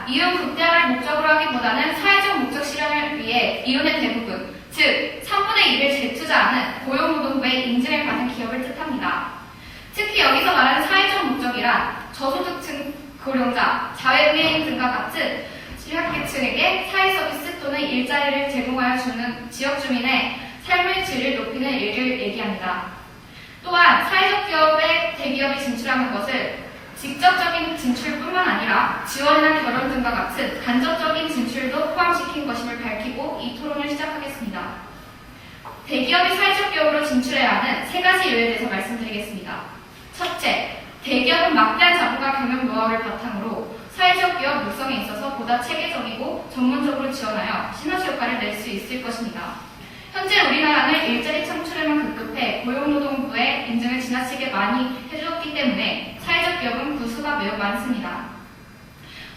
이윤 극대화를 목적으로 하기보다는 사회적 목적 실현을 위해 이윤의 대부분, 즉 3분의 1을 재투자하는 고용노동부의 인증을 받은 기업을 뜻합니다. 특히 여기서 말하는 사회적 목적이란 저소득층 고령자, 자회의인 등과 같은 취약계층에게 사회서비스 또는 일자리를 제공하여 주는 지역 주민의 삶의 질을 높이는 일을 얘기합니다. 또한 사회적 기업에 대기업이 진출하는 것을 직접적인 진출뿐만 아니라 지원이나 결혼 등과 같은 간접적인 진출도 포함시킨 것임을 밝히고 이 토론을 시작하겠습니다. 대기업이 사회적 기업으로 진출해야 하는 세 가지 이유에 대해서 말씀드리겠습니다. 첫째, 대기업은 막대한 자본과 경영 노하우를 바탕으로 사회적 기업 육성에 있어서 보다 체계적이고 전문적으로 지원하여 시너지 효과를 낼 수 있을 것입니다. 현재 우리나라는 일자리 창출에만 급급해 고용노동부의 인증을 지나치게 많이 해주었기 때문에 사회적 기업은 구수가 매우 많습니다.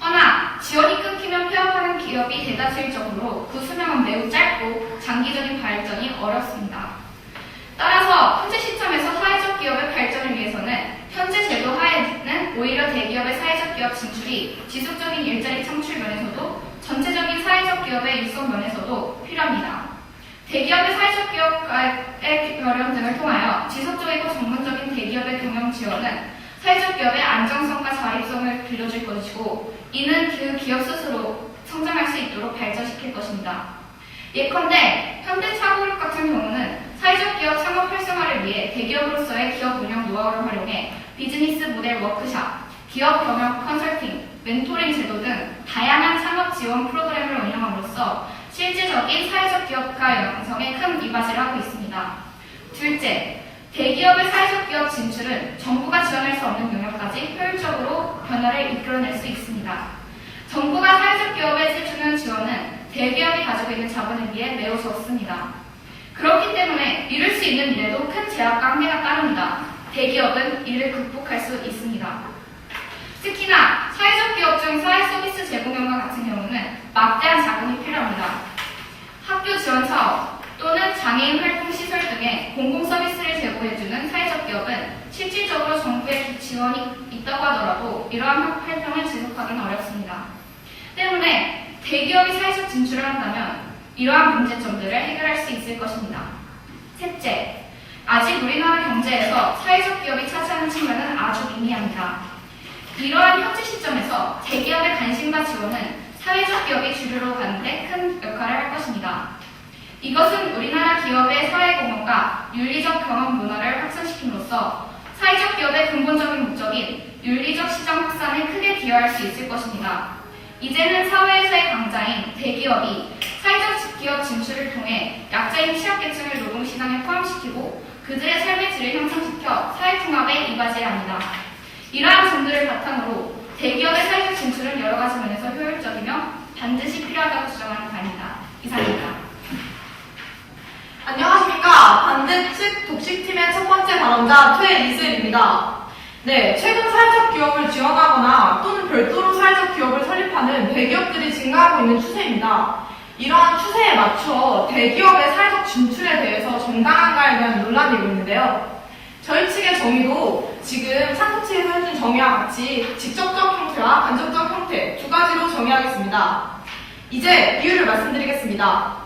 허나 지원이 끊기면 폐업하는 기업이 대다수일 정도로 그 수명은 매우 짧고 장기적인 발전이 어렵습니다. 따라서 현재 시점에서 사회적 기업의 발전을 위해서는 현재 제도 하에는 오히려 대기업의 사회적 기업 진출이 지속적인 일자리 창출 면에서도 전체적인 사회적 기업의 육성 면에서도 필요합니다. 대기업의 사회적 기업의 결연 등을 통하여 지속적이고 전문적인 대기업의 경영 지원은 사회적 기업의 안정성과 자립성을 길러줄 것이고 이는 그 기업 스스로 성장할 수 있도록 발전시킬 것입니다. 예컨대 현대차고룹 같은 경우는 사회적 기업 창업 활성화를 위해 대기업으로서의 기업 운영 노하우를 활용해 비즈니스 모델 워크샵, 기업 경영 컨설팅, 멘토링 제도 등 다양한 창업 지원 프로그램을 운영함으로써 실질적인 사회적 기업가 양성에 큰 이바지를 하고 있습니다. 둘째, 대기업의 사회적 기업 진출은 정부가 지원할 수 없는 영역까지 효율적으로 변화를 이끌어낼 수 있습니다. 정부가 사회적 기업에 해주는 지원은 대기업이 가지고 있는 자본에 비해 매우 적습니다. 그렇기 때문에 이룰 수 있는 일에도 큰 제약과 한계가 따릅니다. 대기업은 이를 극복할 수 있습니다. 특히나 사회적 기업 중 사회 서비스 제공형과 같은 경우는 막대한 자금이 필요합니다. 학교 지원 사업 또는 장애인 활동 시설 등의 공공 서비스를 제공해주는 사회적 기업은 실질적으로 정부의 지원이 있다고 하더라도 이러한 활동을 지속하기는 어렵습니다. 때문에 대기업이 사회적 진출을 한다면 이러한 문제점들을 해결할 수 있을 것입니다. 셋째, 아직 우리나라 경제에서 사회적 기업이 차지하는 측면은 아주 미미합니다. 이러한 현재 시점에서 대기업의 관심과 지원은 사회적 기업이 주류로 가는데 큰 역할을 할 것입니다. 이것은 우리나라 기업의 사회공헌과 윤리적 경험 문화를 확산시킴으로써 사회적 기업의 근본적인 목적인 윤리적 시장 확산에 크게 기여할 수 있을 것입니다. 이제는 사회에서의 강자인 대기업이 사회적 기업 진출을 통해 약자인 취약계층을 노동시장에 포함시키고 그들의 삶의 질을 향상시켜 사회통합에 이바지해야 합니다. 이러한 점들을 바탕으로 대기업의 사회적 진출은 여러 가지 면에서 효율적이며 반드시 필요하다고 주장하는 바입니다. 이상입니다. 안녕하십니까. 반대 측 독식팀의 첫 번째 발언자 최이슬입니다. 네, 최근 사회적 기업을 지원하거나 또는 별도로 사회적 기업을 설립하는 대기업들이 증가하고 있는 추세입니다. 이러한 추세에 맞춰 대기업의 사회적 진출에 대해서 정당한가에 대한 논란이 있고 있는데요. 저희 측의 정의도 지금 상부 측에서 해준 정의와 같이 직접적 형태와 간접적 형태 두 가지로 정의하겠습니다. 이제 이유를 말씀드리겠습니다.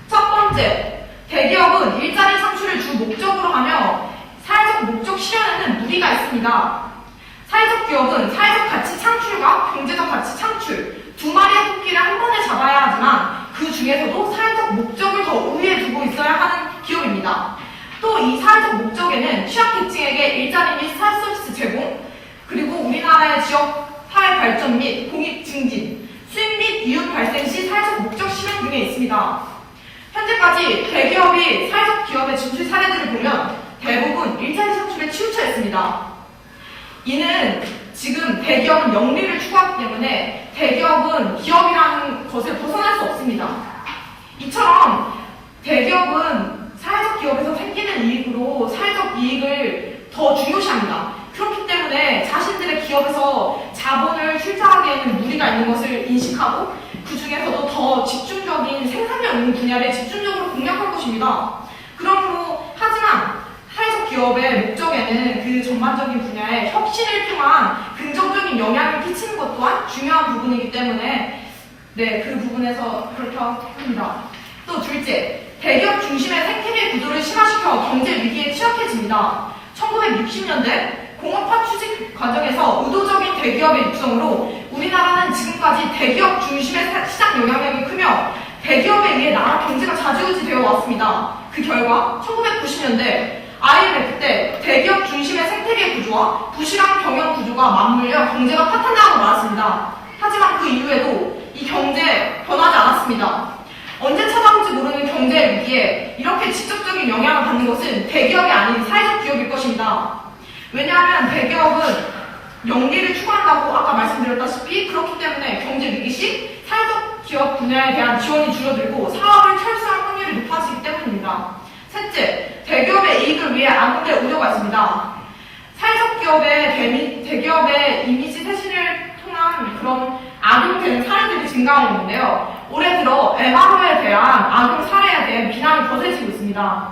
첫 번째, 대기업은 일자리 창출을 주 목적으로 하며 사회적 목적 실현에는 무리가 있습니다. 사회적 기업은 사회적 가치 창출과 경제적 가치 창출 두 마리의 토끼를 한 번에 잡아야 하지만 그 중에서도 사회적 목적을 더 우위에 두고 있어야 하는 기업입니다. 또 이 사회적 목적에는 취약계층에게 일자리 및 사회 서비스 제공, 그리고 우리나라의 지역 사회 발전 및 공익 증진, 수입 및 이윤 발생 시 사회적 목적 실현 등에 있습니다. 현재까지 대기업이 사회적 기업의 진출 사례들을 보면 대부분 일자리 창출에 치우쳐 있습니다. 이는 지금 대기업은 영리를 추구하기 때문에 대기업은 기업이라는 것을 벗어날 수 없습니다. 이처럼 대기업은 사회적 기업에서 생기는 이익으로 사회적 이익을 더 중요시합니다. 그렇기 때문에 자신들의 기업에서 자본을 출자하기에는 무리가 있는 것을 인식하고 그 중에서도 더 집중적인 생산력 있는 분야를 집중적으로 공략할 것입니다. 그러므로 하지만 사회적 기업의 목적에는 그 전반적인 분야에 혁신을 통한 긍정적인 영향을 끼치는 것 또한 중요한 부분이기 때문에 네, 그 부분에서 그렇게 합니다. 또 둘째, 대기업 중심의 생태계 구조를 심화시켜 경제 위기에 취약해집니다. 1960년대 공업화 추진 과정에서 의도적인 대기업의 육성으로 우리나라는 지금까지 대기업 중심의 시장 영향력이 크며 대기업에 의해 나라 경제가 좌지우지되어 왔습니다. 그 결과 1990년대 IMF 때 대기업 중심의 생태계 구조와 부실한 경영 구조가 맞물려 경제가 파탄나고 말았습니다. 하지만 그 이후에도 이 경제 변하지 않았습니다. 언제 찾아올지 모르는 경제 위기에 이렇게 직접적인 영향을 받는 것은 대기업이 아닌 사회적 기업일 것입니다. 왜냐하면 대기업은 영리를 추구한다고 아까 말씀드렸다시피 그렇기 때문에 경제 위기 시 사회적 기업 분야에 대한 지원이 줄어들고 사업을 철수할 확률이 높아지기 때문입니다. 셋째, 대기업의 이익을 위해 악용될 우려가 있습니다. 사회적 기업의 대기업의 이미지 쇄신을 통한 그런 악용되는 사례들이 증가하고 있는데요. 올해 들어 MRO에 대한 악용 사례에 대한 비난이 거세지고 있습니다.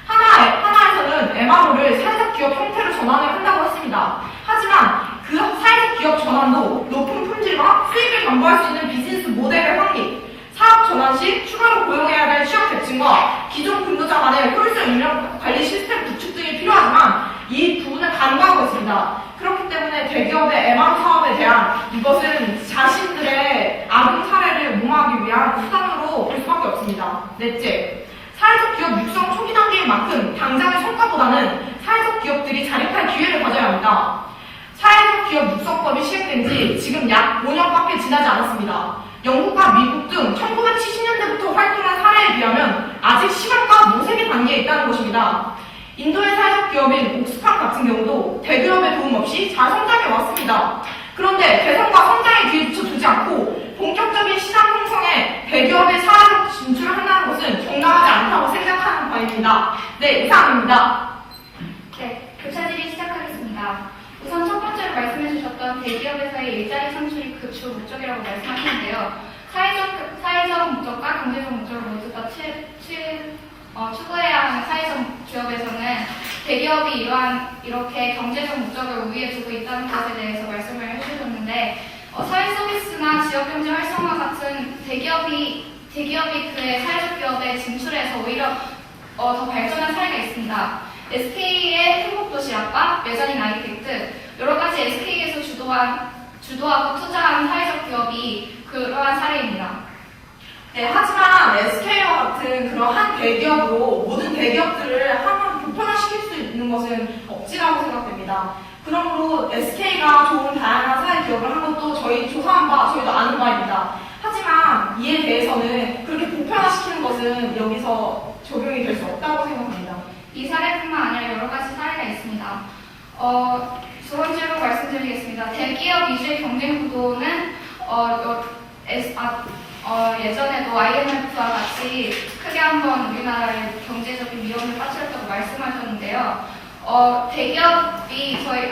하나에서는 MRO를 사회적 기업 형태로 전환을 한다고 했습니다. 하지만 그 사회적 기업 전환도 높은 품질과 수익을 담보할 수 있는 비즈니스 모델의 확립, 사업 전환 시 추가로 고용해야 할 취업 계층과 기존 근로자 간의 효율성 인력 관리 시스템 구축 등이 필요하지만 이 부분을 간과하고 있습니다. 그렇기 때문에 대기업의 MRO 사업에 대한 이것은 자신들의 악용 사례를 무마하기 위한 수단으로 볼 수밖에 없습니다. 넷째, 사회적 기업 육성 초기 단계인 만큼 당장의 성과보다는 사회적 기업들이 자립할 기회를 가져야 합니다. 사회적 기업 육성법이 시행된 지 지금 약 5년밖에 지나지 않았습니다. 영국과 미국 등 1970년대부터 활동한 사례에 비하면 아직 시간과 모색의 단계에 있다는 것입니다. 인도의 사회적 기업인 옥스팜 같은 경우도 대기업의 도움 없이 잘 성장해 왔습니다. 그런데 개성과 성장의 뒤에 두지 않고 본격적인 시장 형성에 대기업의 사회적 진출을 한다는 것은 정당하지 않다고 생각하는 바입니다. 네, 이상입니다. 네, 교차 질의 시작하겠습니다. 우선 첫 번째로 말씀해주셨던 대기업에서의 일자리 창출이 그 주 목적이라고 말씀하셨는데요. 사회적 목적과 경제적 목적을 모두 다 추구해야 하는 사회적 기업에서는 대기업이 이렇게 경제적 목적을 우위에 두고 있다는 것에 대해서 말씀을 해주셨는데, 사회 서비스나 지역 경제 활성화 같은 대기업이 그의 사회적 기업에 진출해서 오히려 더 발전한 사례가 있습니다. SK의 행복도시락과 메자닌 아이텍트, 여러 가지 SK에서 주도하고 투자한 사회적 기업이 그러한 사례입니다. 네, 하지만 SK와 같은 그런 한 대기업으로 모든 대기업들을 한번 보편화시킬 수 있는 것은 억지라고 생각됩니다. 그러므로 SK가 좋은 다양한 사회 기업을 한 것도 저희 조사한 바, 저희도 아는 바입니다. 하지만 이에 대해서는 그렇게 보편화시키는 것은 여기서 적용이 될 수 없다고 생각합니다. 이 사례뿐만 아니라 여러 가지 사례가 있습니다. 두 번째로 말씀드리겠습니다. 대기업 위주의 경쟁 구도는 예전에도 IMF와 같이 크게 한번 우리나라의 경제적인 위험을 빠뜨렸다고 말씀하셨는데요. 대기업이 저희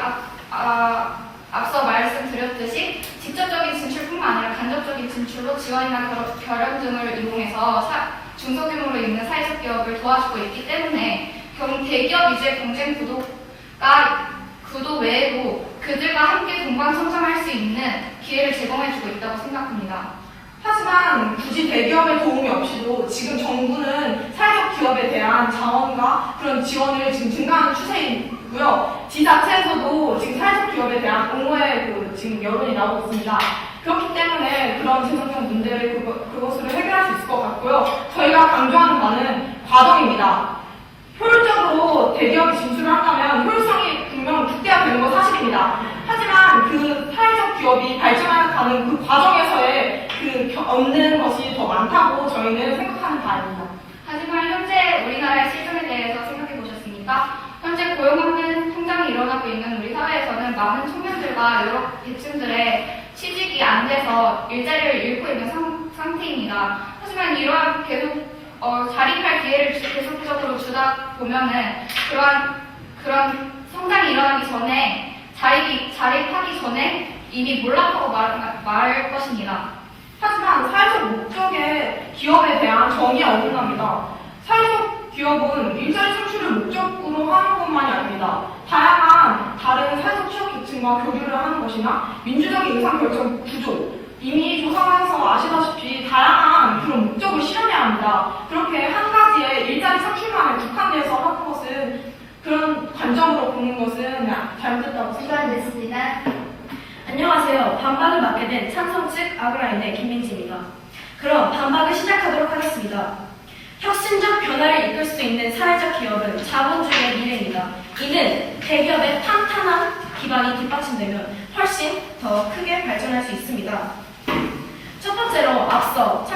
앞서 말씀드렸듯이 직접적인 진출뿐만 아니라 간접적인 진출로 지원이나 결연 등을 이용해서 중소규모로 있는 사회적 기업을 도와주고 있기 때문에 대기업 위주의 경쟁 구도 외에도 그들과 함께 동반 성장할 수 있는 기회를 제공해주고 있다고 생각합니다. 하지만 굳이 대기업의 도움이 없이도 지금 정부는 사회적 기업에 대한 자원과 그런 지원을 지금 증가하는 추세이고요. 지자체에서도 지금 사회적 기업에 대한 옹호의 지금 여론이 나오고 있습니다. 그렇기 때문에 그런 재정적 문제를 그것으로 해결할 수 있을 것 같고요. 저희가 강조하는 바는 과정입니다. 효율적으로 대기업이 진출을 한다면 효율성이 분명 극대화되는 건 사실입니다. 하지만 그 사회적 기업이 발전하는 그 과정에서의 얻는 것이 더 많다고 저희는 생각하는 바입니다. 하지만 현재 우리나라의 실정에 대해서 생각해 보셨습니까? 현재 고용하는 성장이 일어나고 있는 우리 사회에서는 많은 청년들과 여러 계층들의 취직이 안 돼서 일자리를 잃고 있는 상태입니다. 하지만 이러한 계속 자립할 기회를 계속적으로 주다 보면은 그런 성장이 일어나기 전에 자립하기 전에 이미 몰락하고 말 것입니다. 하지만 사회적 목적의 기업에 대한 정의가 어긋납니다. 사회적 기업은 일자리 창출을 목적으로 하는 것만이 아닙니다. 다양한 다른 사회적 취약 계층과 교류를 하는 것이나 민주적인 의사결정 구조, 이미 조사에서 아시다시피 다양한 그런 목적을 실현해야 합니다. 그렇게 한 가지의 일자리 창출만에 국한돼서 하는 것은 그런 관점으로 보는 것은 잘못됐다고 생각했습니다. 안녕하세요. 반박을 맡게 된 삼성 측 아그라인의 김민지입니다. 그럼 반박을 시작하도록 하겠습니다. 혁신적 변화를 이끌 수 있는 사회적 기업은 자본주의의 미래입니다. 이는 대기업의 탄탄한 기반이 뒷받침되면 훨씬 더 크게 발전할 수 있습니다. 첫 번째로 앞서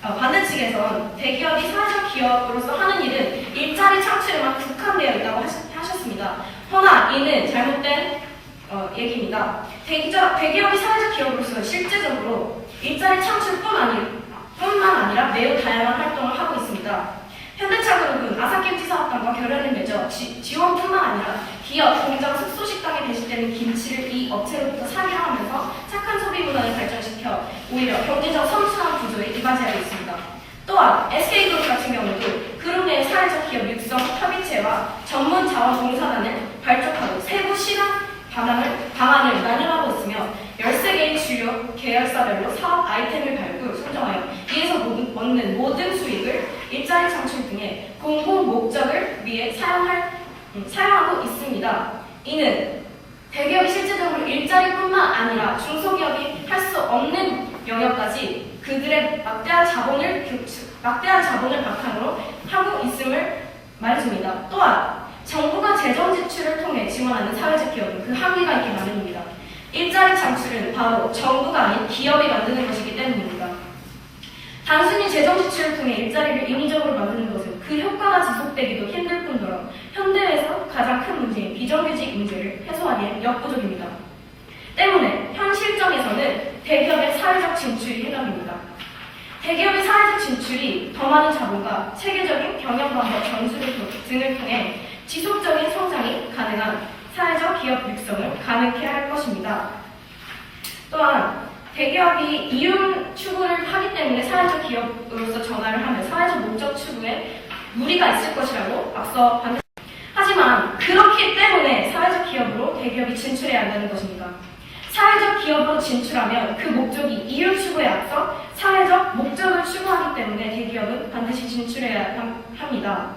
반대 측에선 대기업이 사회적 기업으로서 하는 일은 일자리 창출에만 국한되어 있다고 하셨습니다. 허나 이는 잘못된 얘기입니다. 대기업이 사회적 기업으로서 실제적으로 일자리 창출뿐만 아니라 매우 다양한 활동을 하고 있습니다. 현대차그룹은 아사킴치 사업단과 결연을 맺어 지원뿐만 아니라 기업, 공장, 숙소식당에 배식되는 김치를 이 업체로부터 사기를 하면서 착한 소비 문화를 발전시켜 오히려 경제적 선순환 구조에 이바지하고 있습니다. 또한 SK그룹 같은 경우도 그룹 내 사회적 기업 육성 협의체와 전문 자원봉사단을 발족하고 세부 실현 방안을 마련하고 있으며 13개의 주요 계열사별로 사업 아이템을 발굴, 선정하여 이에서 얻는 모든 수익을 일자리 창출 등의 공공 목적을 위해 사용하고 있습니다. 이는 대기업이 실제적으로 일자리뿐만 아니라 중소기업이 할 수 없는 영역까지 그들의 막대한 자본을 바탕으로 하고 있음을 말해줍니다. 또한 정부가 재정 지출을 통해 지원하는 사회적 기업은 그 한계가 있기 마련입니다. 일자리 창출은 바로 정부가 아닌 기업이 만드는 것이기 때문입니다. 단순히 재정 지출을 통해 일자리를 인위적으로 만드는 것은 그 효과가 지속되기도 힘들 뿐더러 현대에서 가장 큰 문제인 비정규직 문제를 해소하기엔 역부족입니다. 때문에 현 실정에서는 대기업의 사회적 진출이 해답입니다. 대기업의 사회적 진출이 더 많은 자본과 체계적인 경영 방법 전술 등을 통해 지속적인 성장이 가능한 사회적 기업 육성을 가능케 할 것입니다. 또한 대기업이 이윤 추구를 하기 때문에 사회적 기업으로서 전환을 하면 사회적 목적 추구에 무리가 있을 것이라고 앞서 반대. 하지만 그렇기 때문에 사회적 기업으로 대기업이 진출해야 한다는 것입니다. 사회적 기업으로 진출하면 그 목적이 이윤 추구에 앞서 사회적 목적을 추구하기 때문에 대기업은 반드시 진출해야 합니다.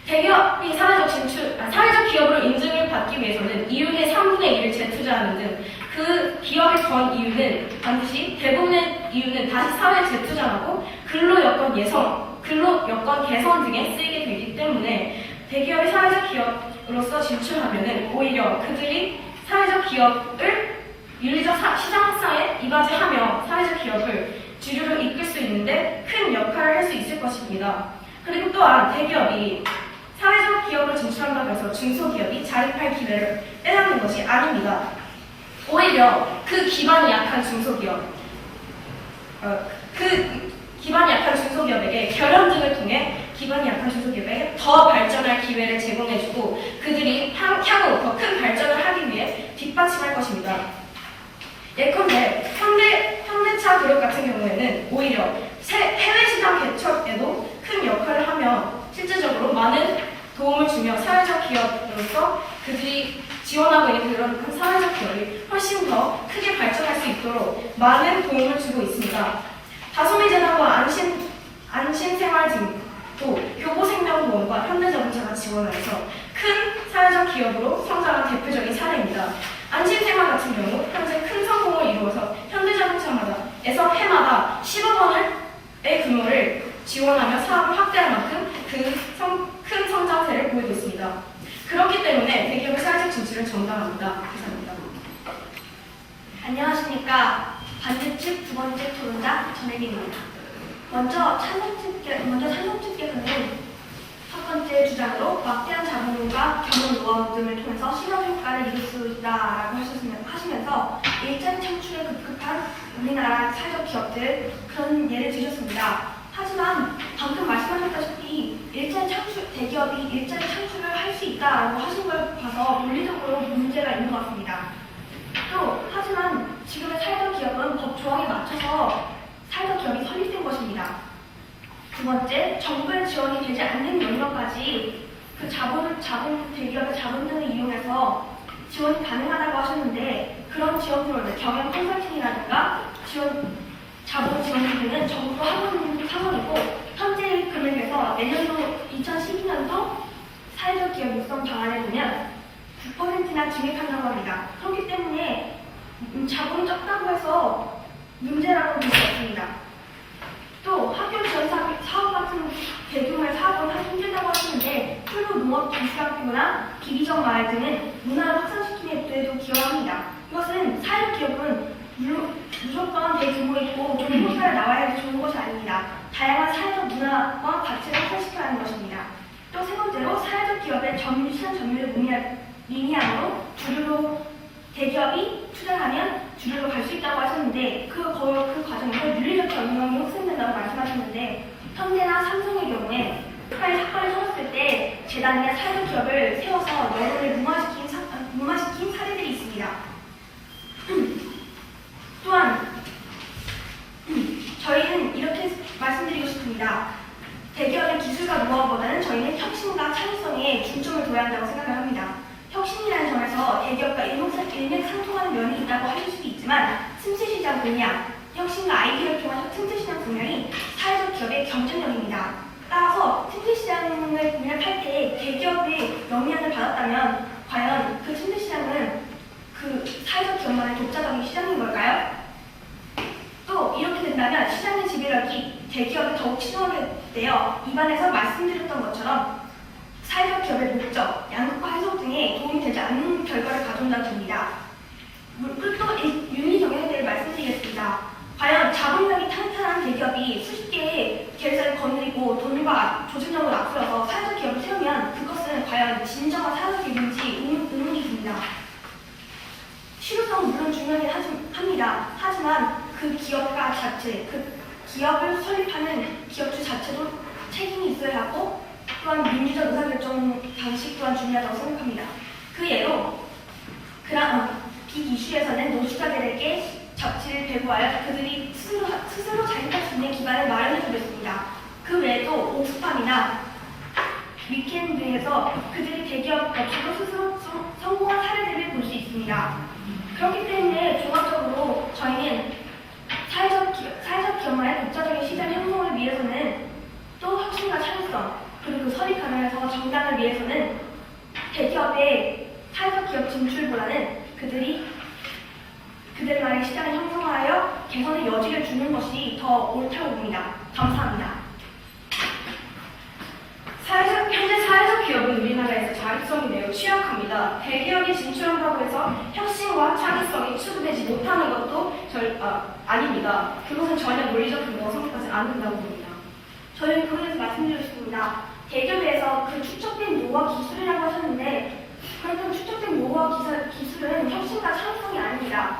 대기업이 사회적 기업으로 인증을 받기 위해서는 이윤의 3분의 1을 재투자하는 등 그 기업이 번 이윤은 반드시 대부분의 이윤은 다시 사회에 재투자하고 근로 여건 개선 등에 쓰이게 되기 때문에 대기업이 사회적 기업으로서 진출하면은 오히려 그들이 사회적 기업을 윤리적 시장 확산에 이바지하며 사회적 기업을 주류로 이끌 수 있는데 큰 역할을 할 수 있을 것입니다. 그리고 또한 대기업이 사회적 기업으로 진출한다고 해서 중소기업이 자립할 기회를 빼앗는 것이 아닙니다. 오히려 그 기반이 약한 중소기업에게 결연 등을 통해 기반이 약한 중소기업에게 더 발전할 기회를 제공해주고 그들이 향후 더 큰 발전을 하기 위해 뒷받침할 것입니다. 예컨대 현대차 그룹 같은 경우에는 오히려 해외 시장 개척에도 큰 역할을 하며 실제적으로 많은 도움을 주며 사회적 기업으로서 그들이 지원하고 있는 그런 사회적 기업이 훨씬 더 크게 발전할 수 있도록 많은 도움을 주고 있습니다. 다소미재단과 안심생활진도 교보생명보험과 현대자동차가 지원해서 큰 사회적 기업으로 성장한 대표적인 사례입니다. 안심생활 같은 경우 현재 큰 성공을 이루어서 현대자동차에서 해마다 10억 원의 규모를 지원하며 사업을 확대할 만큼 큰 성장세를 보이고 있습니다. 그렇기 때문에 대기업의 사회적 진출을 정당합니다. 감사합니다. 안녕하십니까. 반대측 두 번째 토론자 전혜기입니다. 먼저 찬성 측께서는 첫 번째 주장으로 막대한 자본과 경영 노하우 등을 통해서 실험 효과를 이룰 수 있다라고 하시면서 일자리 창출에 급급한 우리나라 사회적 기업들 그런 예를 드셨습니다. 하지만 방금 말씀하셨다시피 대기업이 일자리 창출을 할 수 있다라고 하신 걸 봐서 논리적으로 문제가 있는 것 같습니다. 또 하지만 지금의 사회적 기업은 법 조항에 맞춰서 사회적 기업이 설립된 것입니다. 두 번째, 정부의 지원이 되지 않는 영역까지 그 대기업의 자본 등을 이용해서 지원이 가능하다고 하셨는데 그런 지원으로는 경영 컨설팅이라든가 자본 지원 등은 정부가 하고 있는 상황이고 현재 금액에서 내년도 2012년도 사회적 기업 육성 방안에 보면 9%나 증액한다고 합니다. 그렇기 때문에 자본이 적다고 해서 문제라고 볼 수 없습니다. 또 학교 지원 사업 같은 대규모의 사업은 하기 힘들다고 하시는데 풀로 농업기술학교나 비비적 마을 등은 문화를 확산시키는 데도 기여합니다. 이것은 사회적 기업은 무조건 대규모이고 좋은 회사를 나와야 해서 좋은 것이 아닙니다. 다양한 사회적 문화와 가치를 확산시켜야 하는 것입니다. 또 세 번째로 사회적 기업의 시장 점유율 미미함으로 주류로 대기업이 투자하면 주류로 갈 수 있다고 하셨는데 그 과정에서 윤리적 경영이 훼손된다고 말씀하셨는데 현대나 삼성의 경우에 사건을 터졌을 때 재단이나 사회적 기업을 세워서 여론을 무마시킨 사례들이 있습니다. 또한 저희는 이렇게 말씀드리고 싶습니다. 대기업의 기술과 노하우보다는 저희는 혁신과 창의성에 중점을 둬야 한다고 생각을 합니다. 혁신이라는 점에서 대기업과 일맥상통하는 면이 있다고 하실 수도 있지만 틈새시장 분야, 혁신과 아이디어를 통한 틈새시장 분야이 사회적 기업의 경쟁력입니다. 따라서 틈새시장을 공략할 때 대기업의 영향을 받았다면 과연 그 틈새시장은 그 사회적 기업만의 독자적인 시장인 걸까요? 또 이렇게 된다면 시장의 지배력이 대기업에 더욱 치중하게 되어 입안에서 말씀드렸던 것처럼 사회적 기업의 목적, 양극화 해소 등에 도움이 되지 않는 결과를 가져온다고 봅니다. 또 윤리 경영에 대해 말씀드리겠습니다. 과연 자본력이 탄탄한 대기업이 수십 개의 계열사를 거느리고 돈과 조직력을 앞세워서 사회적 기업을 세우면 그것은 과연 진정한 사회적 기업인지 의문이 듭니다. 실효성은 물론 중요하긴 합니다. 하지만 그 기업을 설립하는 기업주 자체도 책임이 있어야 하고 또한 민주적 의사결정 방식 또한 중요하다고 생각합니다. 그 예로 빅 이슈에서는 노숙자들에게 잡지를 배부하여 그들이 스스로 자립할 수 있는 기반을 마련해주고 있습니다. 그 외에도 옥스팜이나 위켄 등에서 그들이 대기업 업체로 스스로 성공한 사례들을 볼 수 있습니다. 그렇기 때문에 종합적으로 저희는 사회적 기업만의 독자적인 시장 형성을 위해서는 또 혁신과 창의성 그리고 설립 가능해서 정당을 위해서는 대기업의 사회적 기업 진출보다는 그들만의 시장을 형성하여 개선의 여지를 주는 것이 더 옳다고 봅니다. 감사합니다. 현재 사회적 기업은 우리나라에서 자립성이 매우 취약합니다. 대기업이 진출한다고 해서 혁신과 창의성이 추구되지 못하는 것도 아닙니다. 그것은 전혀 논리적 근거가 성립하지 않는다고 봅니다. 저희는 그에 대해서 말씀드리고 싶습니다. 대기업에서 그 축적된 노후와 기술이라고 하셨는데 그렇다면 축적된 노후와 기술은 혁신과 창의성이 아닙니다.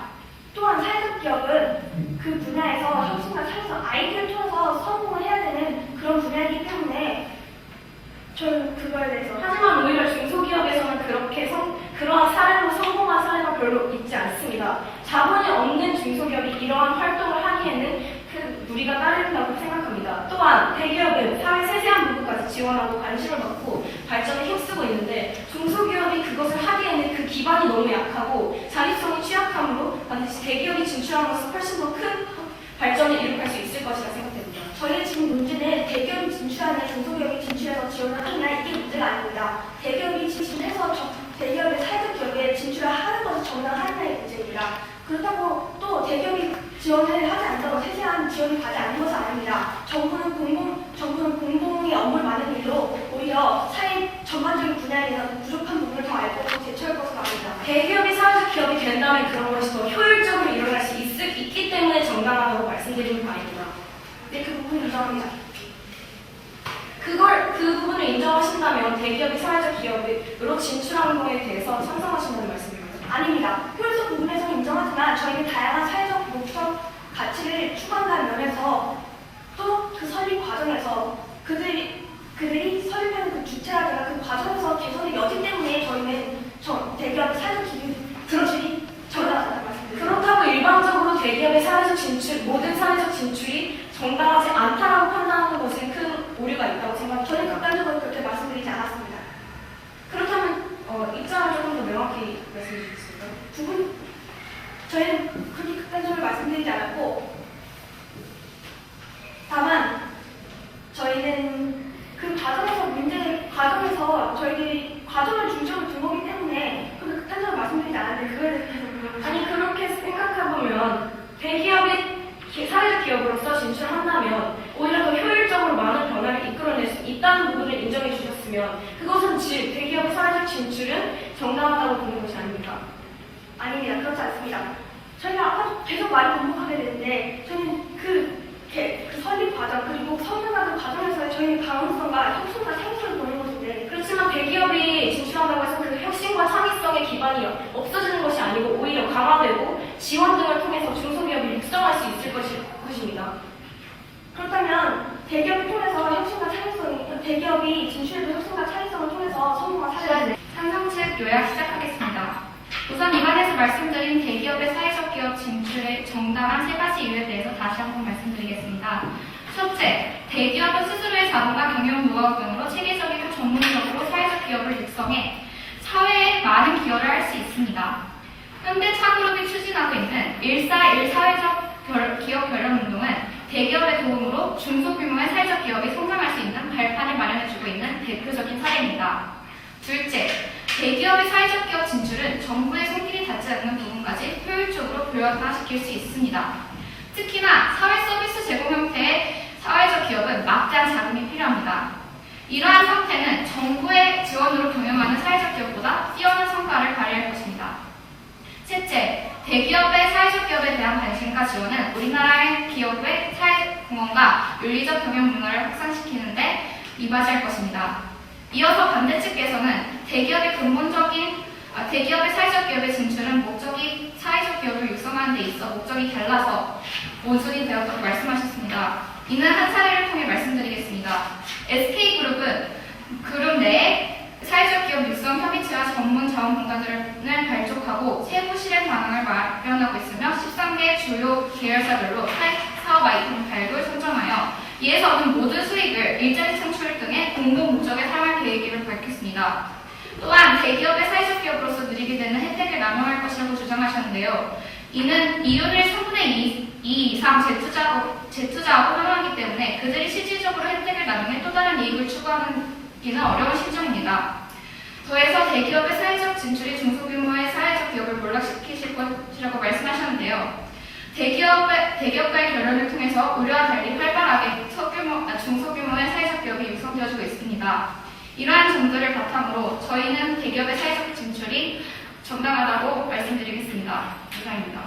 또한 사회적 기업은 그 분야에서 혁신과 창의성, 아이디어를 통해서 성공을 해야 되는 그런 분야이기 때문에 저는 그거에 대해서 하지만 오히려 중소기업에서는 그러한 사례로 성공한 사례가 별로 있지 않습니다. 자본이 없는 중소기업이 이러한 활동을 하기에는 큰 무리가 따른다고 생각합니다. 또한 대기업은 사회 세세한 부분까지 지원하고 관심을 받고 발전에 힘쓰고 있는데 중소기업이 그것을 하기에는 그 기반이 너무 약하고 자립성이 취약하므로 반드시 대기업이 진출함으로써 훨씬 더 큰 발전을 이룩할 수 있을 것이라 생각됩니다. 저희의 지금 문제는 대기업이 진출하는 중소기업이 진출해서 지원을 하느냐 이게 문제가 아닙니다. 대기업이 진출해서 대기업의 사회적 기업에 진출을 하는 것이 정당하느냐의 문제입니다. 그렇다고 또 대기업이 지원을 하지 않는다고 세세한 지원이 가지 않는 것은 아닙니다. 정부는 공공의 업무를 많은 일로 오히려 사회 전반적인 분야에 대한 부족한 부분을 더 알고 더 대처할 것으로 압니다. 대기업이 사회적 기업이 된다면 그런 것이 더 효율적으로 일어날 수 있기 때문에 정당하다고 말씀드리는 바입니다. 네, 그 부분 인정합니다. 그 부분을 인정하신다면 대기업이 사회적 기업으로 진출하는 것에 대해서 찬성하신다는 말씀입니다. 아닙니다. 효율성 부분에서 인정하지만 저희는 다양한 사회적 목적, 가치를 추구한다는 면에서 또 그 설립 과정에서 그들이 설립하는 그 주체라든가 그 과정에서 개선의 여지 때문에 저희는 대기업의 사회적 진출이 정당하다고 말씀드립니다. 그렇다고 일반적으로 대기업의 사회적 진출, 모든 사회적 진출이 정당하지 않다라고 판단하는 것은 큰 오류가 있다고 생각합니다. 저는 극단적으로 그렇게 말씀드리지 않았습니다. 그렇다면 입장을 조금 더 명확히 말씀해 주실 수 있을까요? 저희는 그렇게 극단적으로 말씀드리지 않았고, 다만 저희는 그 과정에서 저희들이 과정을 중점을 둔 거기 때문에 그렇게 극단적으로 말씀드리지 않았는데 그거에 대해서 물어보시면 아니 그렇게 생각해보면 대기업이 사회적 기업으로서 진출한다면 오히려 더 효율적으로 많은 변화를 이끌어낼 수 있다는 부분을 인정해 주셨으면 그것은 즉 대기업의 사회적 진출은 정당하다고 보는 것이 아닙니까? 아닙니다. 그렇지 않습니다. 저희가 아까 계속 말이 반복하게 되는데 저희는 그 설립 과정 그리고 성장하는 과정에서 저희는 가능성과 혁신과 창의성을 보는 것인데 그렇지만 대기업이 진출한다고 해서 그 혁신과 창의성의 기반이 없어지는 것이 아니고 오히려 강화되고 지원 등을 통해서 중소기업이 육성할 수 있을 것입니다. 그렇다면 대기업을 통해서 혁신과 창의성, 대기업이 진출해도 혁신과 창의성을 통해서 성공한 사례가 삼성 측 요약 시작하겠습니다. 우선 이반에서 말씀드린 대기업의 사회적 기업 진출의 정당한 세 가지 이유에 대해서 다시 한번 말씀드리겠습니다. 첫째, 대기업은 스스로의 자본과 경영 노하우 등으로 체계적이고 전문적으로 사회적 기업을 육성해 사회에 많은 기여를 할 수 있습니다. 현대차그룹이 추진하고 있는 141 사회적 기업 결연 운동은 대기업의 도움으로 중소규모의 사회적 기업이 성장할 수 있는 발판을 마련해주고 있는 대표적인 사례입니다. 둘째, 대기업의 사회적 기업 진출은 정부의 손길이 닿지 않는 부분까지 효율적으로 보완화시킬 수 있습니다. 특히나 사회 서비스 제공 형태의 사회적 기업은 막대한 자금이 필요합니다. 이러한 상태는 정부의 지원으로 경영하는 사회적 기업보다 뛰어난 성과를 발휘할 것입니다. 셋째, 대기업의 사회적 기업에 대한 관심과 지원은 우리나라의 기업의 사회공헌과 윤리적 경영 문화를 확산시키는 데 이바지할 것입니다. 이어서 반대측께서는 대기업의 사회적 기업의 진출은 목적이 사회적 기업을 육성하는 데 있어 목적이 달라서 원순이 되었다고 말씀하셨습니다. 이는 한 사례를 통해 말씀드리겠습니다. SK그룹은 그룹 내에 사회적 기업 육성 협의체와 전문 자원분과들을 발족하고 세부 실행 방향을 마련하고 있으며 13개 주요 계열사별로 사업 아이템 발굴 선정하여 이에서 얻은 모든 수익을 일자리 창출 등의 공공 목적에 사용할 계획을 밝혔습니다. 또한 대기업의 사회적 기업으로서 누리게 되는 혜택을 남용할 것이라고 주장하셨는데요. 이는 이윤을 3분의 2 이상 재투자하고 활용하기 때문에 그들이 실질적으로 혜택을 남용해 또 다른 이익을 추구하기는 어려운 실정입니다. 더해서 대기업의 사회적 진출이 중소규모의 사회적 기업을 몰락시키실 것이라고 말씀하셨는데요. 대기업과의 결연을 통해서 우려와 달리 활발하게 중소규모의 사회적 기업이 육성되어지고 있습니다. 이러한 점들을 바탕으로 저희는 대기업의 사회적 진출이 정당하다고 말씀드리겠습니다. 이상입니다.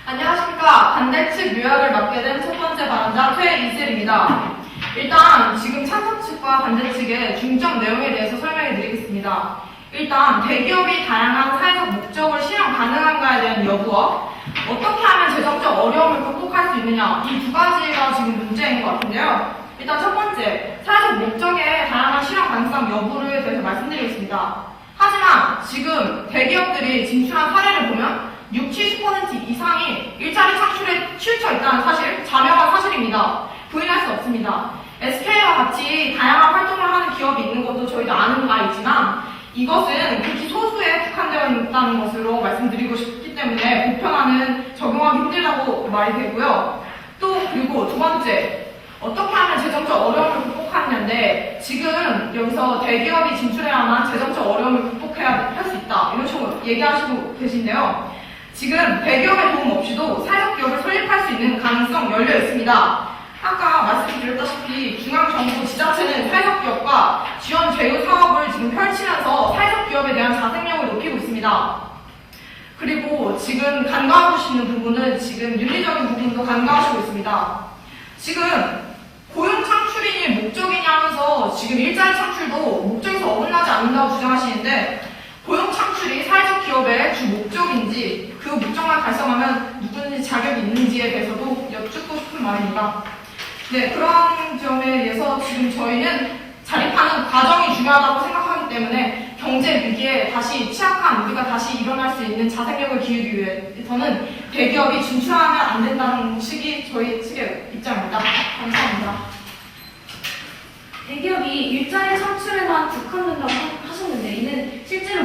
안녕하십니까. 반대측 요약을 맡게 된 첫 번째 발언자 최이슬입니다. 일단 지금 찬성 측과 반대 측의 중점 내용에 대해서 설명해 드리겠습니다. 일단 대기업이 다양한 사회적 목적을 실현 가능한가에 대한 여부와 어떻게 하면 재정적 어려움을 극복할 수 있느냐, 이 두 가지가 지금 문제인 것 같은데요. 일단 첫 번째, 사회적 목적의 다양한 실현 가능성 여부에 대해서 말씀드리겠습니다. 하지만 지금 대기업들이 진출한 사례를 보면 60-70% 이상이 일자리 창출에 치우쳐 있다는 사실, 자명한 사실입니다. 부인할 수 없습니다. SK와 같이 다양한 활동을 하는 기업이 있는 것도 저희도 아는 바 있지만 이것은 극히 소수에 국한되어 있다는 것으로 말씀드리고 싶기 때문에 보편화는 적용하기 힘들다고 말이 되고요. 또 그리고 두 번째, 어떻게 하면 재정적 어려움을 극복하느냐인데 지금 여기서 대기업이 진출해야만 재정적 어려움을 극복해야 할 수 있다 이런 식으로 얘기하시고 계신데요. 지금 대기업의 도움 없이도 사회적 기업을 설립할 수 있는 가능성 열려 있습니다. 아까 말씀드렸다시피 중앙정부 지자체는 사회적 기업과 지원 제휴 사업을 지금 펼치면서 사회적 기업에 대한 자생력을 높이고 있습니다. 그리고 지금 간과하고 있는 부분은 지금 윤리적인 부분도 간과하시고 있습니다. 지금 고용 창출이 목적이냐 하면서 지금 일자리 창출도 목적에서 어긋나지 않는다고 주장하시는데 고용 창출이 사회적 기업의 주 목적인지 그 목적만 달성하면 누구든지 자격이 있는지에 대해서도 여쭙고 싶은 말입니다. 네, 그런 점에 의해서 지금 저희는 자립하는 과정이 중요하다고 생각하기 때문에 경제 위기에 다시 취약한 우리가 다시 일어날 수 있는 자생력을 기르기 위해서는 대기업이 진출하면 안 된다는 식이 저희 측의 입장입니다. 감사합니다. 대기업이 일자리 창출에만 국한된다고 하셨는데 이는 실제로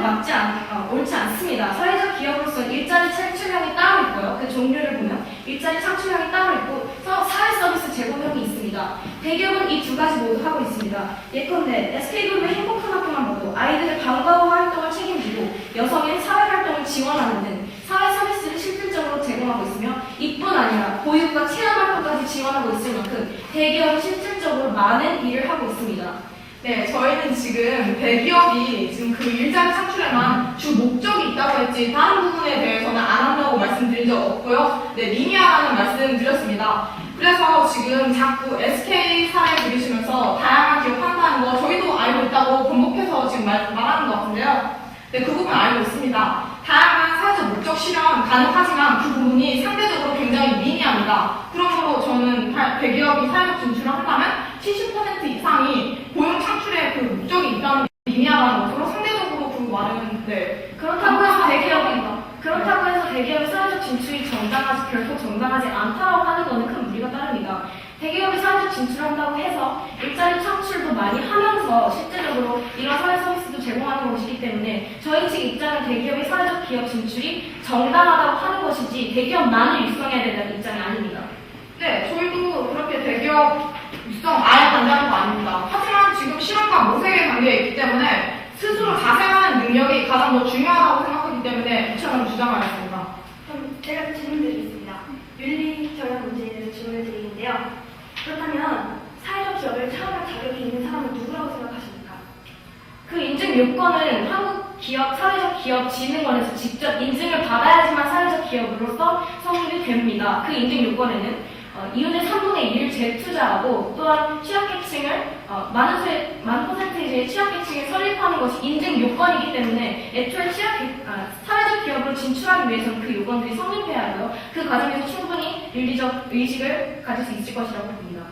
옳지 않습니다. 사회적 기업으로서 일자리 창출형이 따로 있고요. 그 종류를 보면 일자리 창출형이 따로 있고 사회 서비스 제공형이 있습니다. 대기업은 이 두 가지 모두 하고 있습니다. 예컨대 SK그룹의 행복한 학교만 봐도 아이들의 방과후 활동을 책임지고 여성의 사회활동을 지원하는 등 사회 서비스를 실질적으로 제공하고 있으며 이뿐 아니라 보육과 체험활동까지 지원하고 있을 만큼 대기업은 실질적으로 많은 일을 하고 있습니다. 네, 저희는 지금 대기업이 지금 그 일자리 창출에만 주 목적이 있다고 했지 다른 부분에 대해서는 안 한다고 말씀드린 적 없고요. 네, 미미하다는 말씀 드렸습니다. 그래서 지금 자꾸 SK 사례 들으시면서 다양한 기업 한다는 거 저희도 알고 있다고 번복해서 지금 말하는 것 같은데요. 네, 그 부분 알고 있습니다. 다양한 사회적 목적 실현 가능하지만 그 부분이 상대적으로 굉장히 미미합니다. 그러므로 저는 대기업이 사회적 진출을 한다면 70% 이상이 고용 창출에 그 목적이 있다는 게 미미하다는 것으로 상대적으로 그 말은 네. 그렇다고 해서 대기업의 사회적 진출이 결코 정당하지 않다고 하는 것은 큰 무리가 따릅니다. 대기업이 사회적 진출한다고 해서 일자리 창출도 많이 하면서 실제적으로 이런 사회 서비스도 제공하는 것이기 때문에 저희 측 입장은 대기업의 사회적 기업 진출이 정당하다고 하는 것이지 대기업만을 육성해야 된다는 입장이 아닙니다. 네, 저희도 그렇게 대기업 육성 아예 반대하는 거 아닙니다. 하지만 지금 실험과 모색의 단계에 있기 때문에 스스로 자생하는 능력이 가장 더 중요하다고 생각하기 때문에 이처럼 주장하였습니다. 그럼 제가 질문드리겠습니다. 윤리 경영 문제에 대해서 질문을 드리는데요. 그렇다면 사회적 기업을 창업할 자격이 있는 사람은 누구라고 생각하십니까? 그 인증 요건은 한국사회적기업진흥원에서 직접 인증을 받아야지만 사회적 기업으로서 성립이 됩니다. 그 인증 요건에는 이윤의 3분의 1을 재투자하고 또한 취약계층을 많은 퍼센테이지의 취약계층을 설립하는 것이 인증 요건이기 때문에 애초에 사회적 기업으로 진출하기 위해서는 그 요건들이 성립해야 하고요. 그 과정에서 충분히 윤리적 의식을 가질 수 있을 것이라고 봅니다.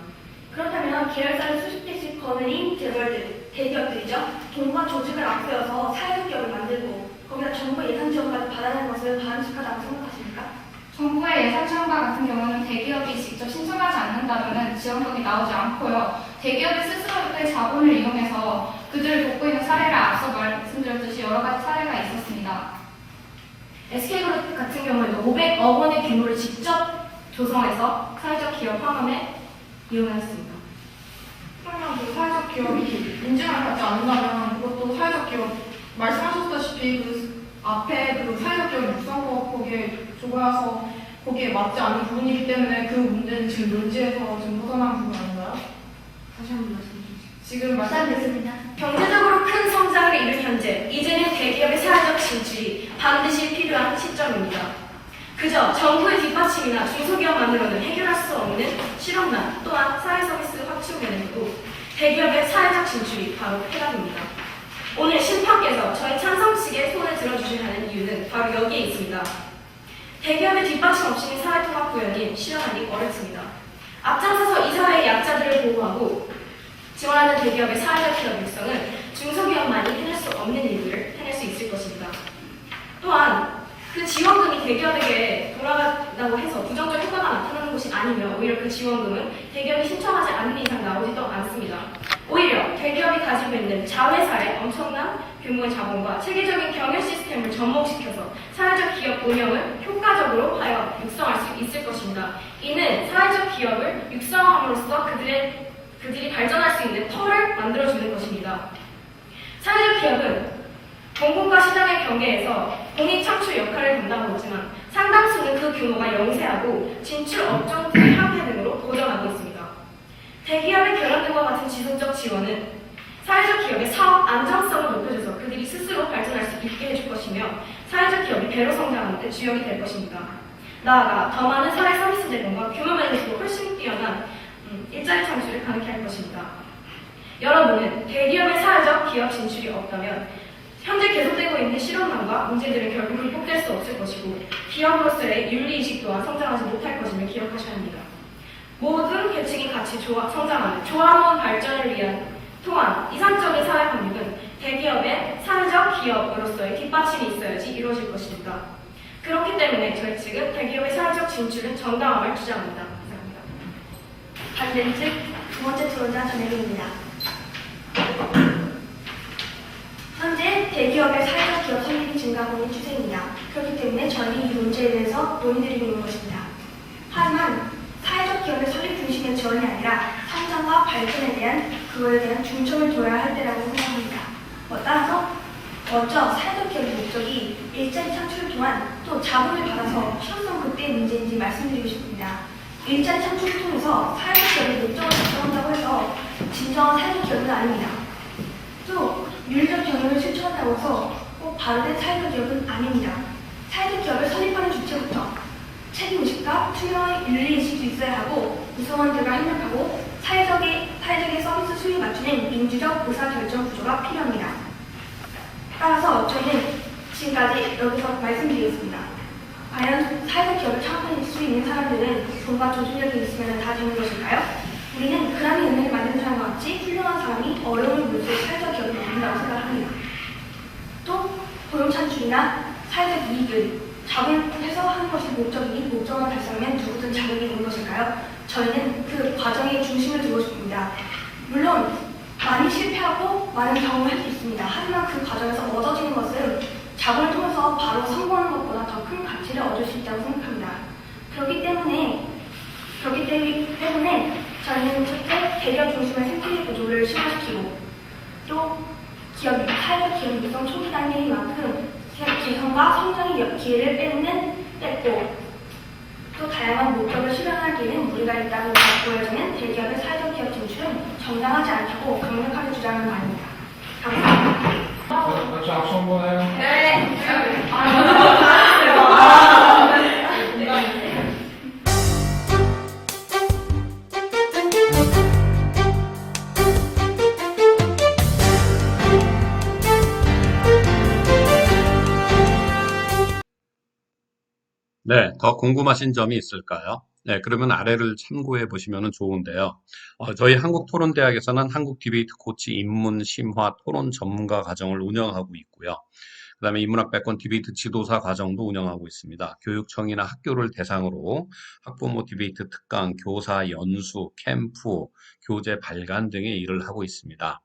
그렇다면 계열사를 수십 개씩 거느린 재벌들, 대기업들이죠. 돈과 조직을 앞세워서 사회적 기업을 만들고 거기다 정부 예산 지원까지 받아내는 것을 바람직하다고 생각하십니까? 정부의 예산 지원과 같은 경우는 대기업이 직접 신청하지 않는다면 지원금이 나오지 않고요. 대기업이 스스로의 자본을 이용해서 그들을 돕고 있는 사례를 앞서 말씀드렸듯이 여러 가지 사례가 있었습니다. SK그룹 같은 경우에도 500억 원의 규모를 직접 조성해서 사회적 기업 환원에 이용했습니다. 그러면 그 사회적 기업이 인증을 받지 않는다면 그것도 사회적 기업 말씀하셨다시피 그 앞에 그 사회적 기업 육성법 거기에 조가서 거기에 맞지 않는 부분이기 때문에 그 문제는 지금 논지에서 지금 벗어난 부분 아닌가요? 다시 한번 말씀해 주시죠. 지금 말씀드렸습니다. 경제적으로 큰 성장을 이룬 현재, 이제는 대기업의 사회적 진출이 반드시 필요한 시점입니다. 그저 정부의 뒷받침이나 중소기업만으로는 해결할 수 없는 실업난 또한 사회서비스 확충 면에서도 대기업의 사회적 진출이 바로 해답입니다. 오늘 심판께서 저희 찬성 측의 손을 들어주셔야 하는 이유는 바로 여기에 있습니다. 대기업의 뒷받침 없이는 사회통합 구현이 실현하기 어렵습니다. 앞장서서 이 사회의 약자들을 보호하고 지원하는 대기업의 사회적 기업 육성은 중소기업만이 해낼 수 없는 일들을 해낼 수 있을 것입니다. 또한 그 지원금이 대기업에게 돌아간다고 해서 부정적 효과가 나타나는 것이 아니며 오히려 그 지원금은 대기업이 신청하지 않는 이상 나오지도 않습니다. 오히려 대기업이 가지고 있는 자회사의 엄청난 규모의 자본과 체계적인 경영 시스템을 접목시켜서 사회적 기업 운영을 효과적으로 하여 육성할 수 있을 것입니다. 이는 사회적 기업을 육성함으로써 그들이 발전할 수 있는 터를 만들어주는 것입니다. 사회적 기업은 공공과 시장의 경계에서 공익 창출 역할을 담당하고 있지만 상당수는 그 규모가 영세하고 진출 업종들의 합계 등으로 고전하고 있습니다. 대기업의 결혼 등과 같은 지속적 지원은 사회적 기업의 사업 안정성을 높여줘서 그들이 스스로 발전할 수 있게 해줄 것이며 사회적 기업이 배로 성장하는 데 주역이 될 것입니다. 나아가 더 많은 사회 서비스 제공과 규모 면에서도 훨씬 뛰어난 일자리 창출을 가능케 할 것입니다. 여러분은 대기업의 사회적 기업 진출이 없다면 현재 계속되고 있는 실업난과 문제들은 결국 극복될 수 없을 것이고 기업으로서의 윤리의식 또한 성장하지 못할 것임을 기억하셔야 합니다. 모든 계층이 같이 성장하는 조화로운 발전을 위한 또한 이상적인 사회 환경은 대기업의 사회적 기업으로서의 뒷받침이 있어야지 이루어질 것입니다. 그렇기 때문에 저희 측은 대기업의 사회적 진출은 정당함을 주장합니다. 감사합니다. 반대측 두 번째 토론자 전혜리입니다. 현재 대기업의 사회적 기업 설립이 증가하고 있는 추세입니다. 그렇기 때문에 저희는 이 문제에 대해서 논의드리고 있는 것입니다. 하지만 사회적 기업의 설립 중심의 지원이 아니라 성장과 발전에 대한 그거에 대한 중점을 둬야 할 때라고 생각합니다. 따라서 먼저 사회적 기업의 목적이 일자리 창출을 통한 또 자본을 받아서 실효성 극대의 문제인지 말씀드리고 싶습니다. 일자리 창출을 통해서 사회적 기업의 목적을 달성한다고 해서 진정한 사회적 기업은 아닙니다. 또 윤리적 경영을 실천한다고 해서 꼭 바로된 사회적 기업은 아닙니다. 사회적 기업을 설립하는 주체부터 책임의식과 투명한 윤리의식도 있어야 하고 구성원들과 협력하고 사회적인 서비스 수요에 맞추는 민주적 의사결정 구조가 필요합니다. 따라서 저희는 지금까지 여기서 말씀드리겠습니다. 과연 사회적 기업을 창업할 수 있는 사람들은 돈과 조직력이 있으면 다 되는 것일까요? 우리는 그람의 은행을 만드는 사람과 같이 훌륭한 사람이 어려움을 무릅쓰고 사회적 기업을 만든다고 생각합니다. 또 고용 창출이나 사회적 이익을 자본해서 하는 것이 목적이니 목적만 달성하면 누구든 자격이 있는 것일까요? 저희는 그 과정의 중심을 두고 싶습니다. 물론 많이 실패하고 많은 경험을 할 수 있습니다. 하지만 그 과정에서 얻어지는 것은 자본을 통해서 바로 성공하는 것보다 더 큰 가치를 얻을 수 있다고 생각합니다. 그렇기 때문에 저희는 첫째 대기업 중심의 생태계 구조를 심화시키고 또 사회적 기업 육성 초기 단계인 만큼 개성과 성장의 기회를 뺏고 또 다양한 목적을 실현하기에는 무리가 있다고 보여지는 대기업의 사회적 기업 진출은 정당하지 않다고 강력하게 주장하는 바입니다. 감사합니다. 같이 악수 한번 해요. 네. 네, 더 궁금하신 점이 있을까요? 네, 그러면 아래를 참고해 보시면 좋은데요. 저희 한국토론대학에서는 한국 디베이트 코치 입문 심화 토론 전문가 과정을 운영하고 있고요. 그다음에 인문학백권 디베이트 지도사 과정도 운영하고 있습니다. 교육청이나 학교를 대상으로 학부모 디베이트 특강, 교사 연수, 캠프, 교재 발간 등의 일을 하고 있습니다.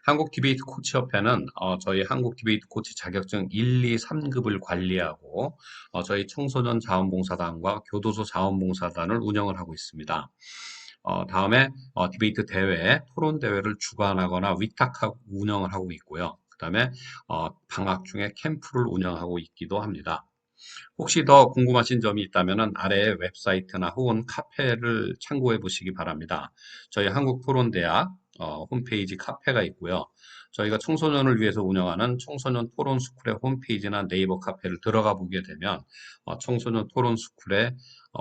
한국 디베이트 코치협회는 저희 한국 디베이트 코치 자격증 1, 2, 3급을 관리하고 저희 청소년 자원봉사단과 교도소 자원봉사단을 운영을 하고 있습니다. 다음에 디베이트 대회, 토론 대회를 주관하거나 위탁하고 운영을 하고 있고요. 그 다음에 방학 중에 캠프를 운영하고 있기도 합니다. 혹시 더 궁금하신 점이 있다면 아래에 웹사이트나 혹은 카페를 참고해 보시기 바랍니다. 저희 한국토론대학 홈페이지 카페가 있고요. 저희가 청소년을 위해서 운영하는 청소년 토론 스쿨의 홈페이지나 네이버 카페를 들어가 보게 되면 청소년 토론 스쿨의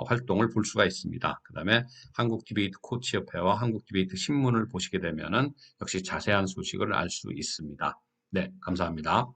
활동을 볼 수가 있습니다. 그 다음에 한국 디베이트 코치협회와 한국 디베이트 신문을 보시게 되면 역시 자세한 소식을 알 수 있습니다. 네, 감사합니다.